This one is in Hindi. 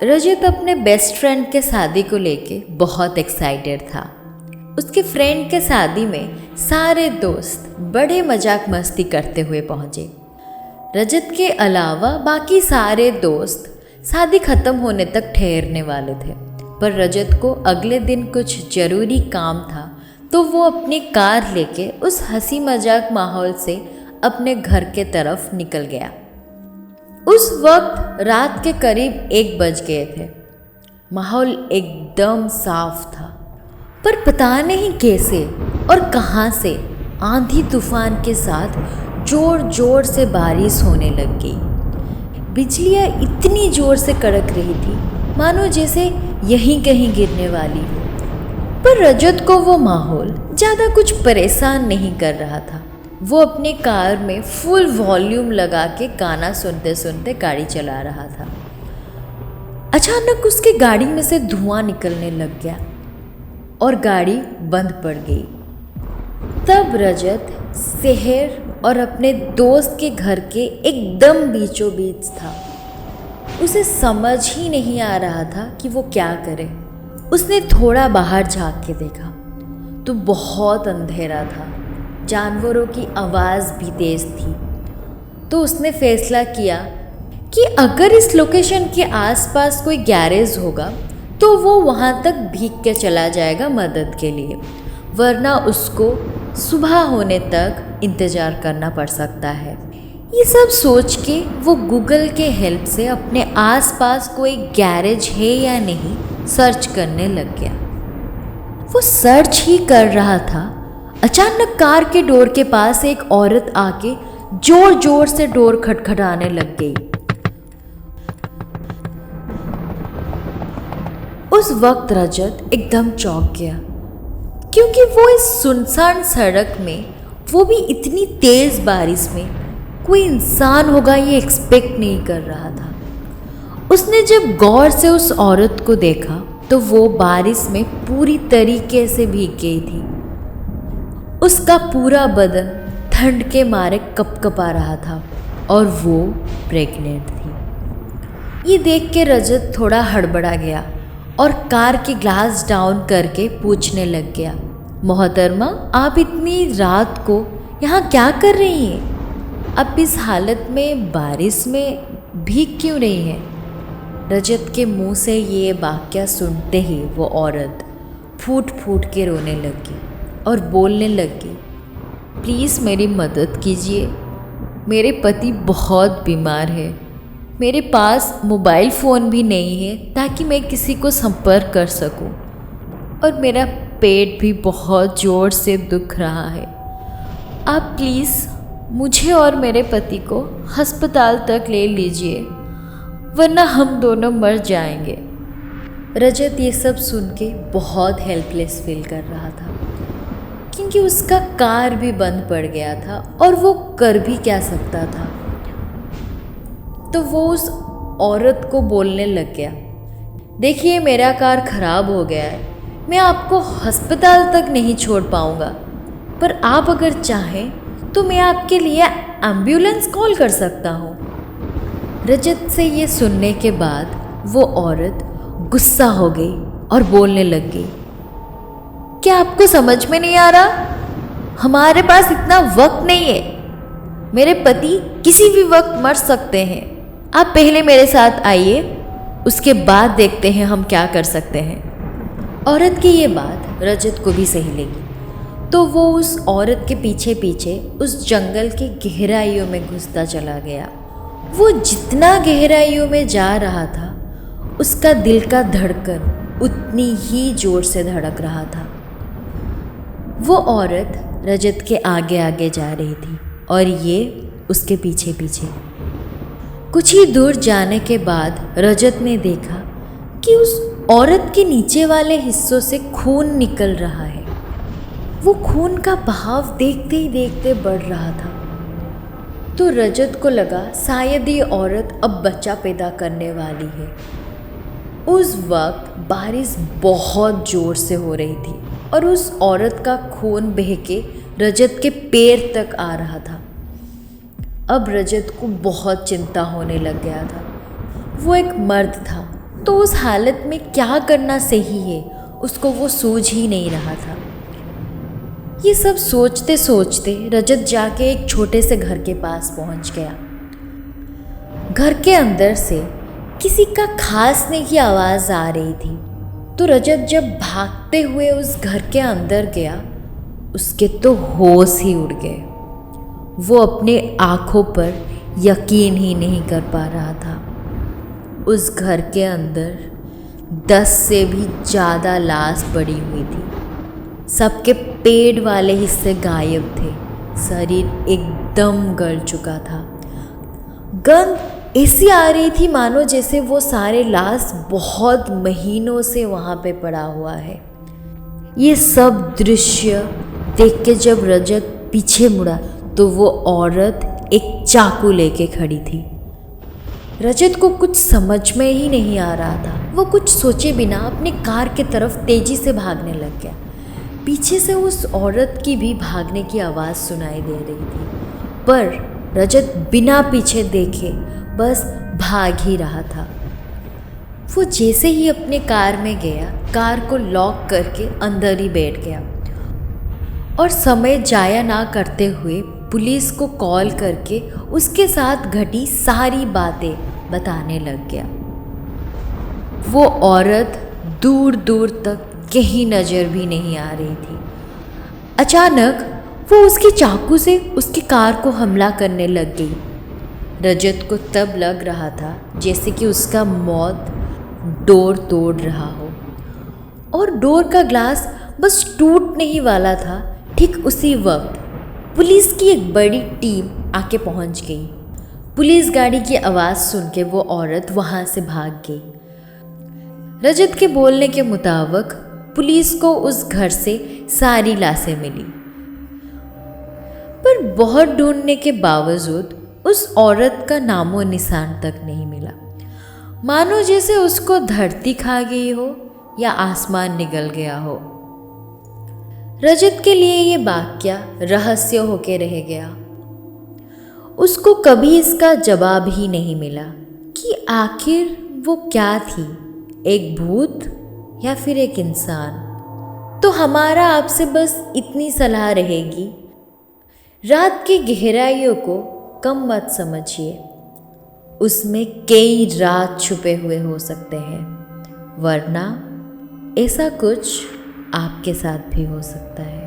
रजत अपने बेस्ट फ्रेंड के शादी को लेके बहुत एक्साइटेड था। उसके फ्रेंड के शादी में सारे दोस्त बड़े मजाक मस्ती करते हुए पहुंचे। रजत के अलावा बाकी सारे दोस्त शादी खत्म होने तक ठहरने वाले थे, पर रजत को अगले दिन कुछ जरूरी काम था, तो वो अपनी कार लेके उस हंसी मजाक माहौल से अपने घर के तरफ निकल गया। उस वक्त रात के करीब 1 बज गए थे। माहौल एकदम साफ था, पर पता नहीं कैसे और कहाँ से आंधी तूफान के साथ जोर जोर से बारिश होने लग गई। बिजलियाँ इतनी जोर से कड़क रही थी मानो जैसे यहीं कहीं गिरने वाली हो। पर रजत को वो माहौल ज़्यादा कुछ परेशान नहीं कर रहा था। वो अपनी कार में फुल वॉल्यूम लगा के गाना सुनते सुनते गाड़ी चला रहा था। अचानक उसकी गाड़ी में से धुआं निकलने लग गया और गाड़ी बंद पड़ गई। तब रजत शहर और अपने दोस्त के घर के एकदम बीचों बीच था। उसे समझ ही नहीं आ रहा था कि वो क्या करे। उसने थोड़ा बाहर झांक के देखा तो बहुत अंधेरा था, जानवरों की आवाज़ भी तेज़ थी। तो उसने फैसला किया कि अगर इस लोकेशन के आसपास कोई गैरेज होगा तो वो वहाँ तक भीग के चला जाएगा मदद के लिए, वरना उसको सुबह होने तक इंतज़ार करना पड़ सकता है। ये सब सोच के वो गूगल के हेल्प से अपने आसपास कोई गैरेज है या नहीं सर्च करने लग गया। वो सर्च ही कर रहा था, अचानक कार के डोर के पास एक औरत आके जोर जोर से डोर खटखटाने लग गई। उस वक्त रजत एकदम चौंक गया, क्योंकि वो इस सुनसान सड़क में, वो भी इतनी तेज बारिश में, कोई इंसान होगा ये एक्सपेक्ट नहीं कर रहा था। उसने जब गौर से उस औरत को देखा तो वो बारिश में पूरी तरीके से भीग गई थी। उसका पूरा बदन ठंड के मारे कपकपा रहा था और वो प्रेग्नेंट थी। ये देख के रजत थोड़ा हड़बड़ा गया और कार की ग्लास डाउन करके पूछने लग गया, मोहतरमा, आप इतनी रात को यहाँ क्या कर रही हैं? आप इस हालत में बारिश में भीग क्यों रही हैं? रजत के मुंह से ये वाक्य सुनते ही वो औरत फूट फूट के रोने लगी और बोलने लगी, प्लीज़ मेरी मदद कीजिए, मेरे पति बहुत बीमार है, मेरे पास मोबाइल फ़ोन भी नहीं है ताकि मैं किसी को संपर्क कर सकूं, और मेरा पेट भी बहुत ज़ोर से दुख रहा है। आप प्लीज़ मुझे और मेरे पति को अस्पताल तक ले लीजिए, वरना हम दोनों मर जाएंगे। रजत ये सब सुन के बहुत हेल्पलेस फील कर रहा था, क्योंकि उसका कार भी बंद पड़ गया था और वो कर भी क्या सकता था। तो वो उस औरत को बोलने लग गया, देखिए मेरा कार ख़राब हो गया है, मैं आपको अस्पताल तक नहीं छोड़ पाऊँगा, पर आप अगर चाहें तो मैं आपके लिए एम्बुलेंस कॉल कर सकता हूँ। रजत से ये सुनने के बाद वो औरत गुस्सा हो गई और बोलने लग गई, क्या आपको समझ में नहीं आ रहा? हमारे पास इतना वक्त नहीं है, मेरे पति किसी भी वक्त मर सकते हैं। आप पहले मेरे साथ आइए, उसके बाद देखते हैं हम क्या कर सकते हैं। औरत की ये बात रजत को भी सही लगी, तो वो उस औरत के पीछे पीछे उस जंगल की गहराइयों में घुसता चला गया। वो जितना गहराइयों में जा रहा था, उसका दिल का धड़कन उतनी ही जोर से धड़क रहा था। वो औरत रजत के आगे आगे जा रही थी और ये उसके पीछे पीछे। कुछ ही दूर जाने के बाद रजत ने देखा कि उस औरत के नीचे वाले हिस्सों से खून निकल रहा है। वो खून का बहाव देखते ही देखते बढ़ रहा था। तो रजत को लगा शायद ये औरत अब बच्चा पैदा करने वाली है। उस वक्त बारिश बहुत ज़ोर से हो रही थी और उस औरत का खून बह के रजत के पैर तक आ रहा था। अब रजत को बहुत चिंता होने लग गया था। वो एक मर्द था तो उस हालत में क्या करना सही है उसको वो सूझ ही नहीं रहा था। ये सब सोचते सोचते रजत जाके एक छोटे से घर के पास पहुंच गया। घर के अंदर से किसी का खांसने की आवाज़ आ रही थी। तो रजत जब भागते हुए उस घर के अंदर गया, उसके तो होश ही उड़ गए। वो अपने आँखों पर यकीन ही नहीं कर पा रहा था। उस घर के अंदर 10 से भी ज़्यादा लाश पड़ी हुई थी। सबके पेट वाले हिस्से गायब थे, शरीर एकदम गल चुका था। गंध ऐसी आ रही थी मानो जैसे वो सारे लाश बहुत महीनों से वहाँ पे पड़ा हुआ है। ये सब दृश्य देख के जब रजत पीछे मुड़ा तो वो औरत एक चाकू लेके खड़ी थी। रजत को कुछ समझ में ही नहीं आ रहा था। वो कुछ सोचे बिना अपने कार की तरफ तेजी से भागने लग गया। पीछे से उस औरत की भी भागने की आवाज़ सुनाई दे रही थी, पर रजत बिना पीछे देखे बस भाग ही रहा था। वो जैसे ही अपने कार में गया, कार को लॉक करके अंदर ही बैठ गया और समय जाया ना करते हुए पुलिस को कॉल करके उसके साथ घटी सारी बातें बताने लग गया। वो औरत दूर दूर तक कहीं नज़र भी नहीं आ रही थी। अचानक वो उसकी चाकू से उसकी कार को हमला करने लग गई। रजत को तब लग रहा था जैसे कि उसका मौत डोर तोड़ रहा हो और डोर का ग्लास बस टूटने ही वाला था। ठीक उसी वक्त पुलिस की एक बड़ी टीम आके पहुंच गई। पुलिस गाड़ी की आवाज़ सुन के वो औरत वहाँ से भाग गई। रजत के बोलने के मुताबिक पुलिस को उस घर से सारी लाशें मिली, पर बहुत ढूंढने के बावजूद उस औरत का नामो निशान तक नहीं मिला। मानो जैसे उसको धरती खा गई हो या आसमान निगल गया हो। रजत के लिए ये वाकया रहस्य होके रह गया। उसको कभी इसका जवाब ही नहीं मिला कि आखिर वो क्या थी, एक भूत या फिर एक इंसान। तो हमारा आपसे बस इतनी सलाह रहेगी, रात की गहराइयों को कम मत समझिए। उसमें कई राज छुपे हुए हो सकते हैं, वरना ऐसा कुछ आपके साथ भी हो सकता है।